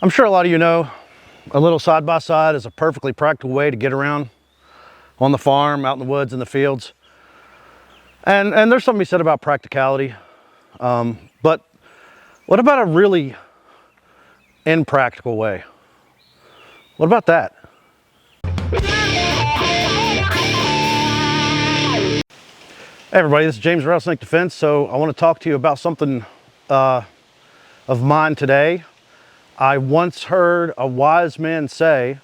I'm sure a lot of you know a little side-by-side is a perfectly practical way to get around on the farm, out in the woods, in the fields. And there's something to be said about practicality. But what about a really impractical way? What about that? Hey everybody, this is James Rattlesnake Defense. So I want to talk to you about something of mine today. I once heard a wise man say,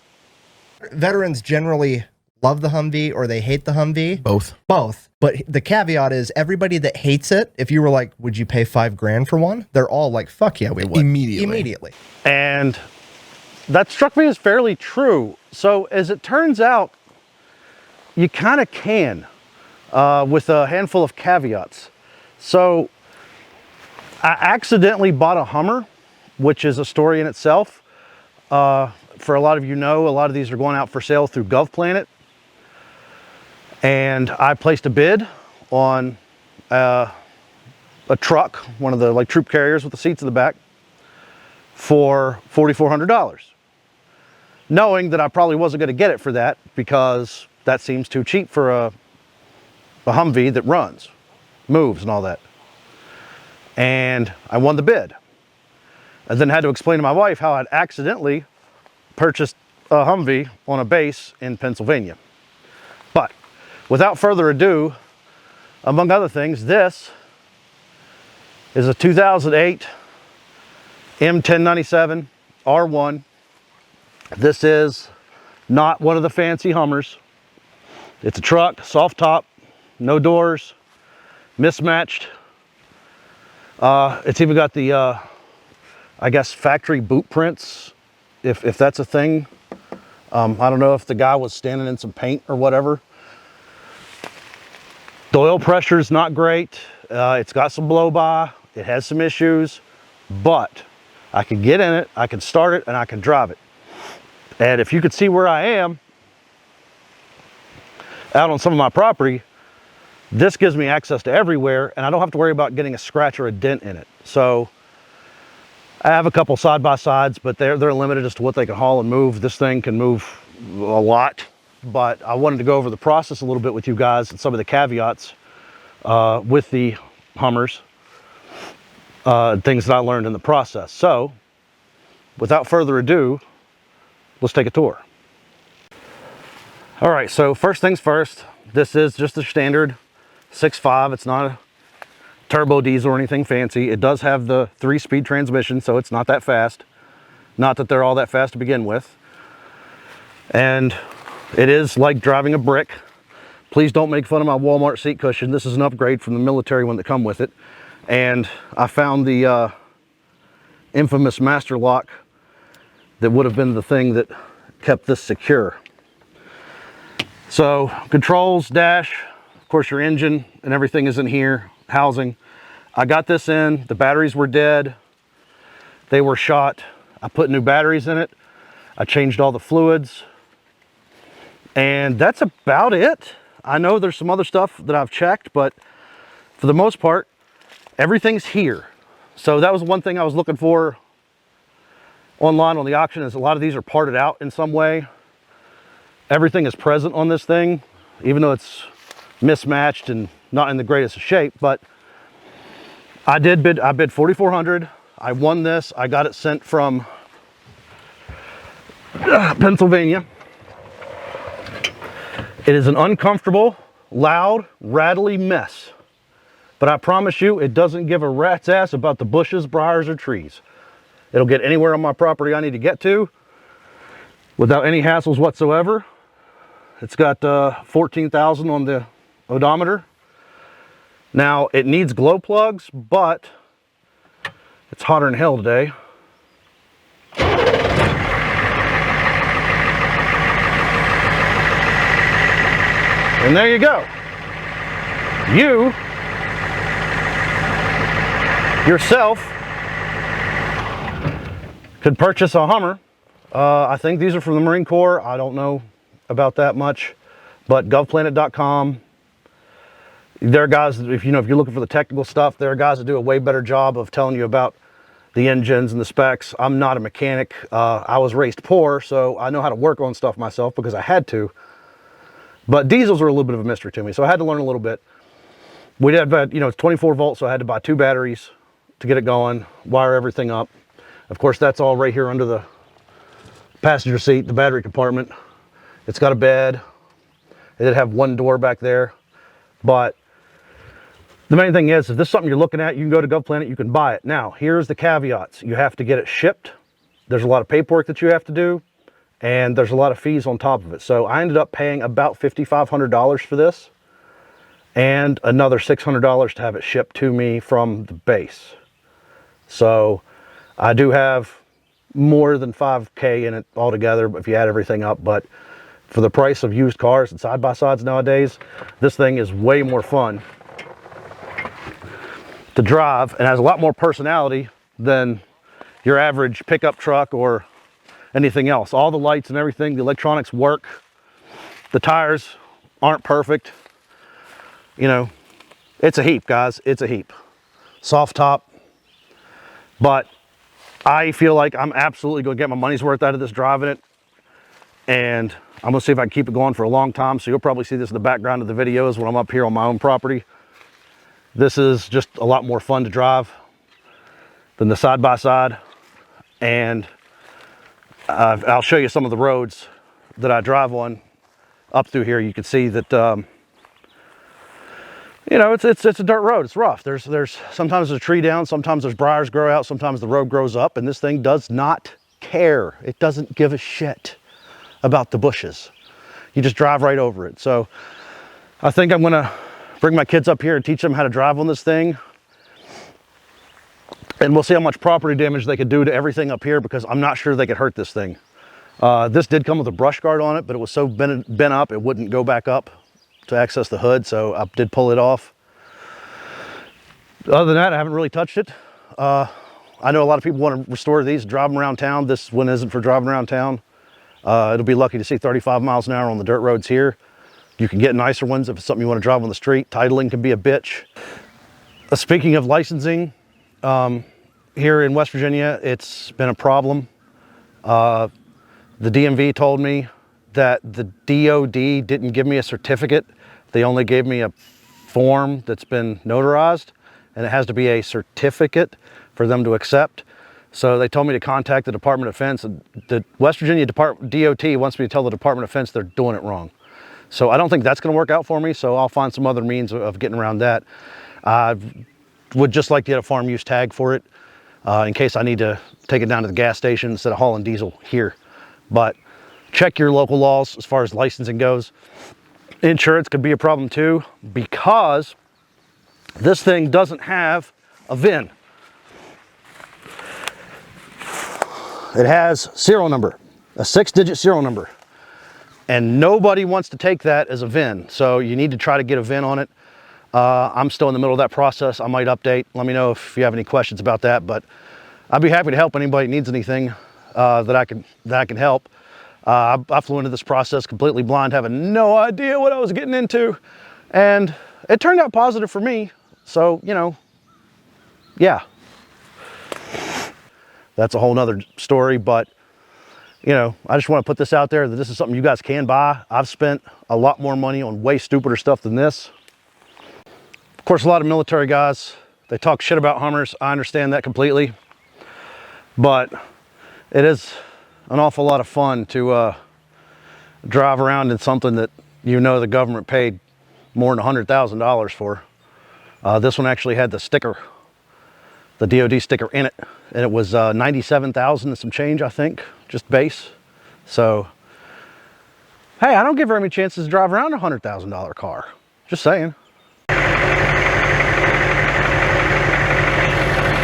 veterans generally love the Humvee or they hate the Humvee. Both. But the caveat is everybody that hates it, if you were like, would you pay $5 grand for one? They're all like, fuck yeah, we would. Immediately. And that struck me as fairly true. So as it turns out, you kind of can with a handful of caveats. So I accidentally bought a Hummer, which is a story in itself. For a lot of you know, a lot of these are going out for sale through Gov Planet. And I placed a bid on a truck, one of the like troop carriers with the seats in the back, for $4,400. Knowing that I probably wasn't going to get it for that because that seems too cheap for a Humvee that runs, moves and all that. And I won the bid. And then had to explain to my wife how I'd accidentally purchased a Humvee on a base in Pennsylvania. But without further ado, among other things, this is a 2008 M1097 R1. This is not one of the fancy Hummers. It's a truck, soft top, no doors, mismatched. It's even got the I guess factory boot prints, if that's a thing. I don't know if the guy was standing in some paint or whatever. The oil pressure is not great. It's got some blow by. It has some issues, but I can get in it, I can start it, and I can drive it. And if you could see where I am out on some of my property, this gives me access to everywhere, and I don't have to worry about getting a scratch or a dent in it. So I have a couple side-by-sides, but they're limited as to what they can haul and move. This thing can move a lot, but I wanted to go over the process a little bit with you guys and some of the caveats with the Hummers, things that I learned in the process. So without further ado, let's take a tour. All right, so first things first, this is just a standard 6.5. It's not a turbo diesel or anything fancy. It does have the 3-speed transmission, so it's not that fast. Not that they're all that fast to begin with. And it is like driving a brick. Please don't make fun of my Walmart seat cushion. This is an upgrade from the military one that come with it. And I found the infamous master lock that would have been the thing that kept this secure. So controls, dash, of course your engine and everything is in here. Housing. I got this in, the batteries were dead, they were shot. I put new batteries in it, I changed all the fluids, and that's about it. I know there's some other stuff that I've checked, but for the most part, everything's here. So that was one thing I was looking for online on the auction, is a lot of these are parted out in some way. Everything is present on this thing, even though it's mismatched and not in the greatest of shape. But I bid $4,400. I won this. I got it sent from Pennsylvania. It is an uncomfortable, loud, rattly mess, but I promise you it doesn't give a rat's ass about the bushes, briars, or trees. It'll get anywhere on my property I need to get to without any hassles whatsoever. It's got 14,000 on the odometer. Now it needs glow plugs, but it's hotter than hell today. And there you go. You yourself could purchase a Hummer. I think these are from the Marine Corps. I don't know about that much, but govplanet.com. There are guys, if you're looking for the technical stuff, there are guys that do a way better job of telling you about the engines and the specs. I'm not a mechanic. I was raised poor, so I know how to work on stuff myself because I had to. But diesels are a little bit of a mystery to me, so I had to learn a little bit. We did, you know, it's 24 volts, so I had to buy 2 batteries to get it going, wire everything up. Of course, that's all right here under the passenger seat, the battery compartment. It's got a bed. It did have 1 door back there, but the main thing is, if this is something you're looking at, you can go to Gov Planet, you can buy it. Now, here's the caveats. You have to get it shipped. There's a lot of paperwork that you have to do, and there's a lot of fees on top of it. So I ended up paying about $5,500 for this, and another $600 to have it shipped to me from the base. So I do have more than 5K in it altogether, if you add everything up, but for the price of used cars and side-by-sides nowadays, this thing is way more fun to drive and has a lot more personality than your average pickup truck or anything else. All the lights and everything, the electronics work. The tires aren't perfect. You know, it's a heap, guys. It's a heap. Soft top. But I feel like I'm absolutely going to get my money's worth out of this driving it. And I'm going to see if I can keep it going for a long time. So you'll probably see this in the background of the videos when I'm up here on my own property. This is just a lot more fun to drive than the side-by-side. And I'll show you some of the roads that I drive on up through here. You can see that, you know, it's a dirt road. It's rough. There's sometimes there's a tree down, sometimes there's briars grow out, sometimes the road grows up, and this thing does not care. It doesn't give a shit about the bushes. You just drive right over it. So I think I'm gonna bring my kids up here and teach them how to drive on this thing, and we'll see how much property damage they could do to everything up here, because I'm not sure they could hurt this thing. This did come with a brush guard on it, but it was so bent up it wouldn't go back up to access the hood, so I did pull it off. Other than that, I haven't really touched it. I know a lot of people want to restore these, drive them around town. This one isn't for driving around town. It'll be lucky to see 35 miles an hour on the dirt roads here. You can get nicer ones if it's something you want to drive on the street. Titling can be a bitch. Speaking of licensing, here in West Virginia, it's been a problem. The DMV told me that the DOD didn't give me a certificate. They only gave me a form that's been notarized, and it has to be a certificate for them to accept. So they told me to contact the Department of Defense. The West Virginia DOT wants me to tell the Department of Defense they're doing it wrong. So I don't think that's going to work out for me, so I'll find some other means of getting around that. I would just like to get a farm use tag for it in case I need to take it down to the gas station instead of hauling diesel here. But check your local laws as far as licensing goes. Insurance could be a problem too, because this thing doesn't have a VIN. It has serial number, a 6-digit serial number, and nobody wants to take that as a VIN. So you need to try to get a VIN on it. I'm still in the middle of that process. I might update. Let me know if you have any questions about that, but I'd be happy to help anybody who needs anything that I can help. I flew into this process completely blind, having no idea what I was getting into, and it turned out positive for me. So, you know, yeah, that's a whole nother story. But, you know, I just want to put this out there that this is something you guys can buy. I've spent a lot more money on way stupider stuff than this. Of course, a lot of military guys, they talk shit about Hummers. I understand that completely, but it is an awful lot of fun to drive around in something that you know the government paid more than $100,000 for. This one actually had the sticker, the DOD sticker in it, and it was 97,000 and some change, I think, just base. So, hey, I don't get very many chances to drive around a $100,000 car. Just saying.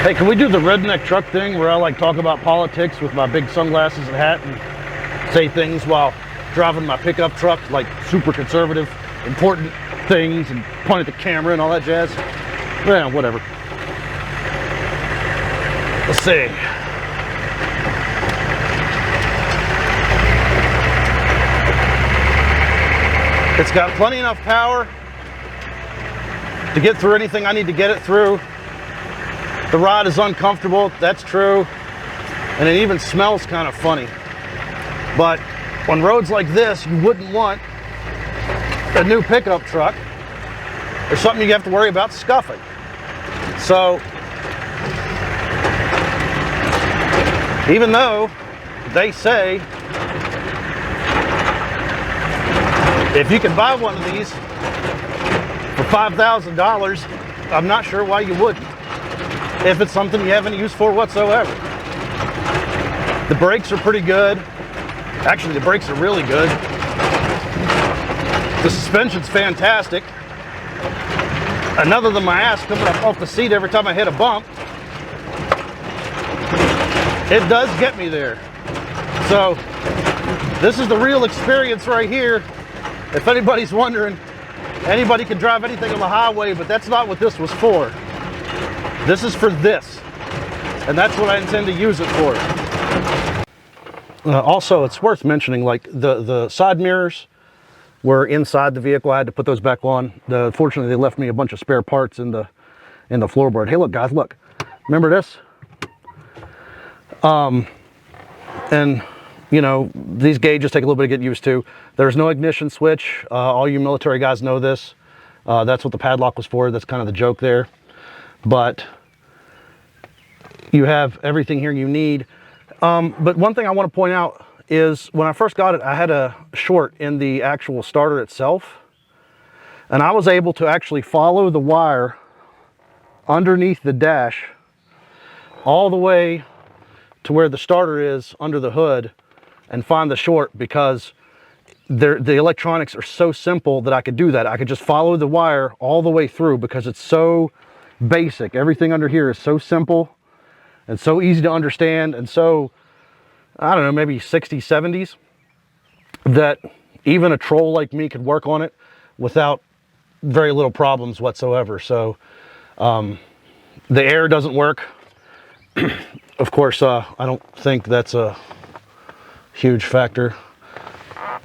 Hey, can we do the redneck truck thing where I like talk about politics with my big sunglasses and hat and say things while driving my pickup truck, like super conservative, important things, and point at the camera and all that jazz? Yeah, whatever. Let's see. It's got plenty enough power to get through anything I need to get it through. The ride is uncomfortable, that's true. And it even smells kind of funny. But on roads like this, you wouldn't want a new pickup truck or something you have to worry about scuffing. So, even though they say if you can buy one of these for $5,000, I'm not sure why you wouldn't, if it's something you haven't used for whatsoever. The brakes are pretty good. Actually, the brakes are really good. The suspension's fantastic. Another than my ass coming up off the seat every time I hit a bump. It does get me there. So, this is the real experience right here. If anybody's wondering, anybody can drive anything on the highway, but that's not what this was for. This is for this. And that's what I intend to use it for. Also, it's worth mentioning, like the side mirrors were inside the vehicle. I had to put those back on. Fortunately, they left me a bunch of spare parts in the floorboard. Hey, look, guys, look. Remember this? And you know, these gauges take a little bit to get used to. There's no ignition switch. All you military guys know this. That's what the padlock was for. That's kind of the joke there. But you have everything here you need. But one thing I want to point out is when I first got it, I had a short in the actual starter itself. And I was able to actually follow the wire underneath the dash all the way to where the starter is under the hood and find the short, because the electronics are so simple that I could do that. I could just follow the wire all the way through because it's so basic. Everything under here is so simple and so easy to understand, and so, I don't know, maybe 60s, 70s, that even a troll like me could work on it without very little problems whatsoever. So the air doesn't work. Of course, I don't think that's a huge factor,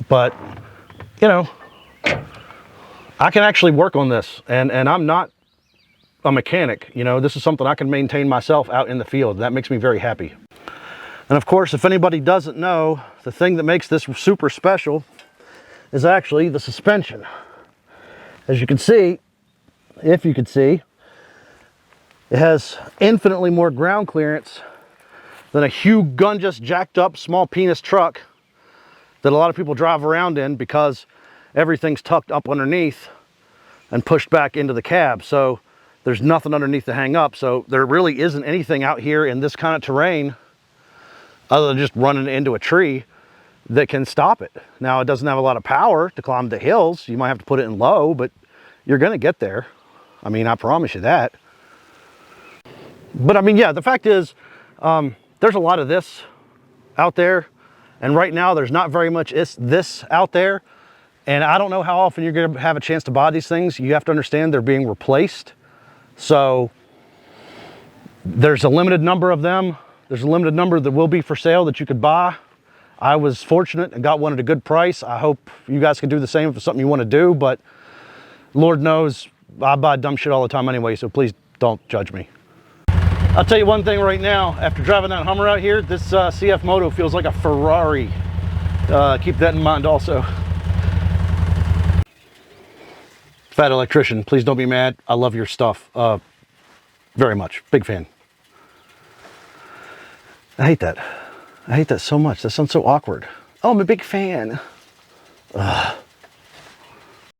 but you know, I can actually work on this, and I'm not a mechanic. You know, this is something I can maintain myself out in the field. That makes me very happy. And of course, if anybody doesn't know, the thing that makes this super special is actually the suspension. As you can see, if you could see, it has infinitely more ground clearance than a humongous jacked up small penis truck that a lot of people drive around in, because everything's tucked up underneath and pushed back into the cab. So there's nothing underneath to hang up. So there really isn't anything out here in this kind of terrain other than just running into a tree that can stop it. Now, it doesn't have a lot of power to climb the hills. You might have to put it in low, but you're gonna get there. I mean, I promise you that. But I mean, yeah, the fact is, there's a lot of this out there, and right now there's not very much this out there. And I don't know how often you're gonna have a chance to buy these things. You have to understand they're being replaced. So there's a limited number of them. There's a limited number that will be for sale that you could buy. I was fortunate and got one at a good price. I hope you guys can do the same if it's something you want to do, but Lord knows I buy dumb shit all the time anyway, so please don't judge me. I'll tell you one thing right now, after driving that Hummer out here, this CF Moto feels like a Ferrari. Keep that in mind also. Fat Electrician, please don't be mad. I love your stuff very much. Big fan. I hate that. I hate that so much. That sounds so awkward. Oh, I'm a big fan.